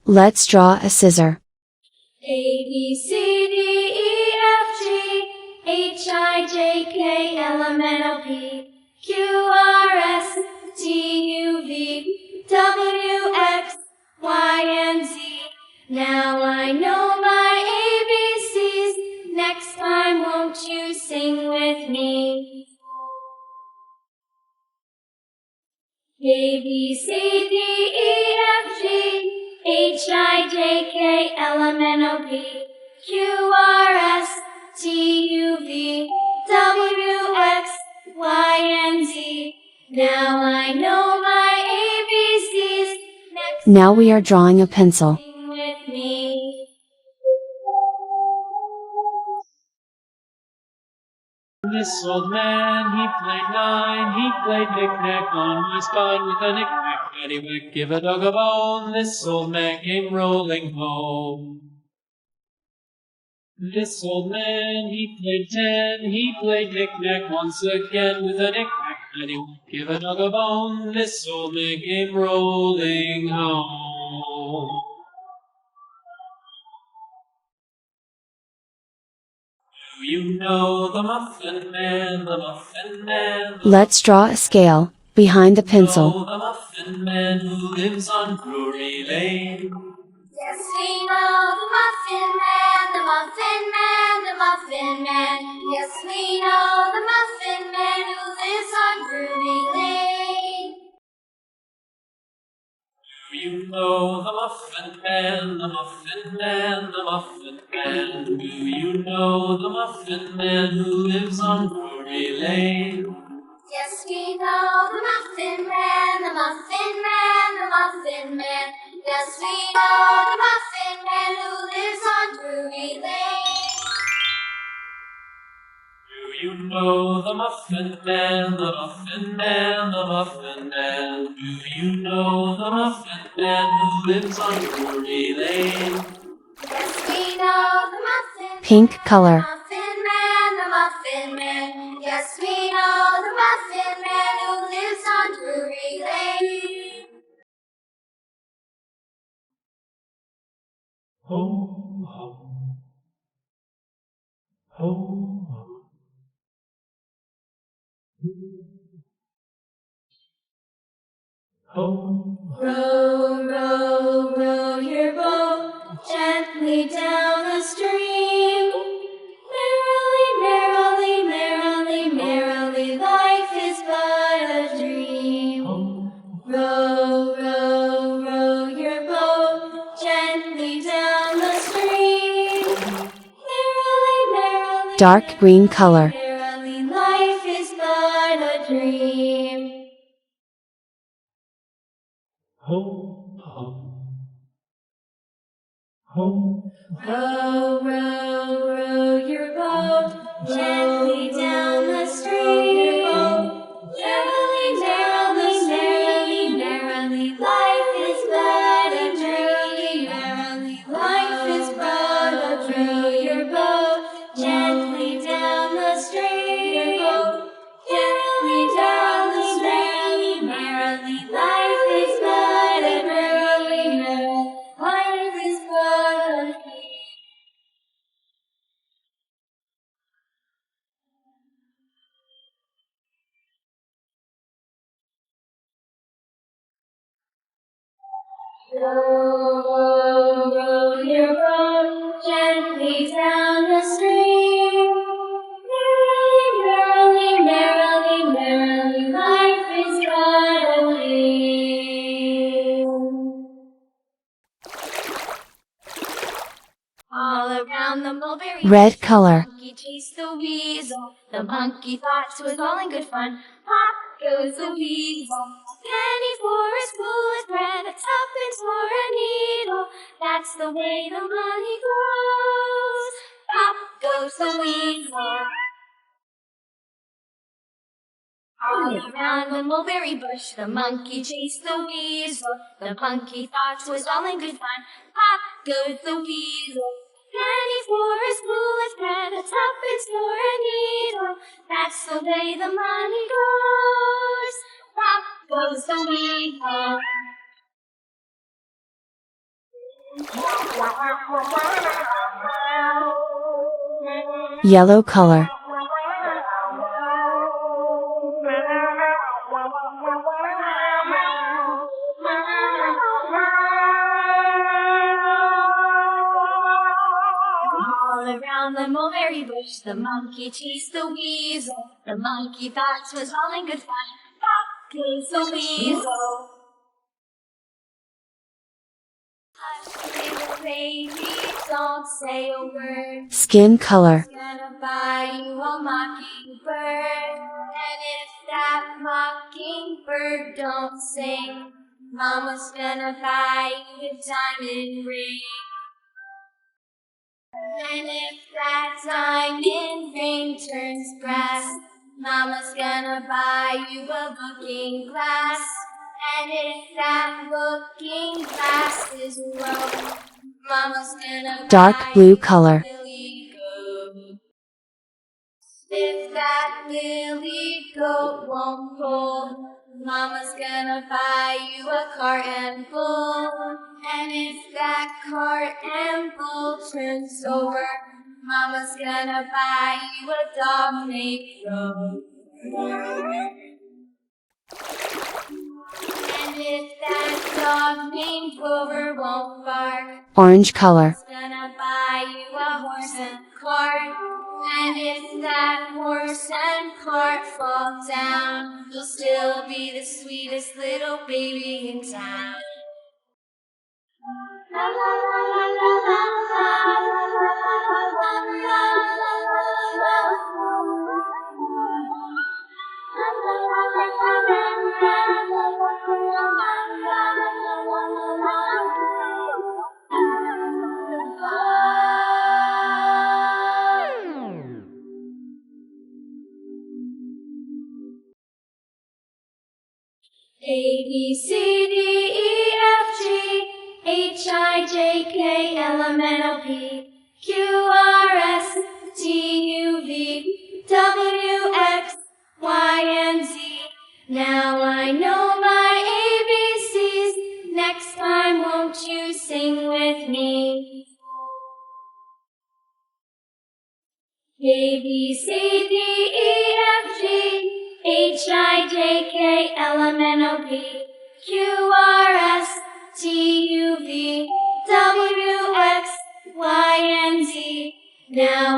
Let's draw a scissor. A, B, C, D, E, F, G, H, I, J, K, L, M, N, O, P, Q, R, S, T, U, V, W, X, Y, and Z. Now I know my ABCs. Next time won't you sing with me? A, B, C, D, E, F, G, H, I, J, K, L, M, N, O, P, Q, R, S, T, U, V, W, X, Y, and Z. Now I know my ABCs. Next Now we are drawing a pencil. sing with me. This old man, he played nine, he played knick-knack on my spine with a knick-knack, paddywhack, give a dog a bone. This old man came rolling home. This old man, he played ten, he played knick-knack once again with a knick-knack, paddywhack, give a dog a bone. This old man came rolling home. Do you know the Muffin Man, the Muffin Man? Let's draw a scale behind the pencil. Know the Muffin Man who lives on Drury Lane? Yes, we know the Muffin Man, the Muffin Man, the Muffin Man. Yes, we know the Muffin Man who lives on Drury Lane. Do you know the Muffin Man, the Muffin Man, the Muffin Man? Do you know the Muffin Man who lives on Drury Lane? Yes, we know the Muffin Man, the Muffin Man, the Muffin Man. Yes, we know the Muffin Man who lives on Drury Lane. Do you know the Muffin Man, the Muffin Man, the Muffin Man? Do you know the Muffin Man who lives on Drury Lane? Yes, we know the Muffin Pink Man, color. the Muffin Man, the Muffin Man. Yes, we know the Muffin Man who lives on Drury Lane. Ho, ho, ho, ho. Ho, Row, row, row your boat gently down the stream. Merrily, merrily, merrily, merrily, life is but a dream. Row, row, row your boat gently down the stream. Merrily, merrily, Dark green color. merrily, life is but a dream. ho, ho, ho. Row, row, row your boat gently down the stream. Merrily, merrily, merrily, merrily, life is but a dream. Merrily, life is but a dream. Row your boat gently down the stream. Merrily, merrily, merrily, merrily, life is but a dream. Life is but a dream. Row, row your boat gently down the stream. Merrily, merrily, merrily, merrily, life is but a dream. All around the mulberry Red bush, color. the monkey chased the weasel. The monkey thought 'twas all in good fun. Pop goes the weasel. A penny for a spool of bread, a tuppence for a needle. That's the way the money goes. Pop goes the weasel. All around the mulberry bush, the monkey chased the weasel. The monkey thought 'twas all in good fun. Pop goes the weasel. Penny for a spool of bread, a tuppence for a needle. That's the way the money goes. Pop goes the weasel. Yellow color. All around the mulberry bush, the monkey chased the weasel. The monkey thought 'twas all in good fun. Pop goes the weasel. Hush, little baby, don't say a word. Skin color. Gonna buy you a mockingbird, and if that mockingbird don't sing, Mama's gonna buy you a diamond ring. And if that diamond ring turns brass, Mama's gonna buy you a looking glass. And if that looking glass is wrong, Mama's gonna Dark buy blue you color. a lily goat. If that lily goat won't pull, Mama's gonna buy you a cart and bull. And if that cart and bull turns over, Mama's gonna buy you a dog named Rose. And if that dog named Rover won't bark, Orange color. Mama's gonna buy you a horse and cart. And if that horse and cart fall down, you'll still be the sweetest little baby in town. La la la la la la la la A, B, C, D, E, F, G, H, I, J, K, L, M, N, O, P, Q, R, S, T, U, V, W, X, Y, and Z. Now I know my ABCs. Next time won't you sing with me? A, B, C, D, E, F, G, H, I, J, K, L, M, N, O, P, Q, R, S, T, U, V, W, X, Y, and Z. Now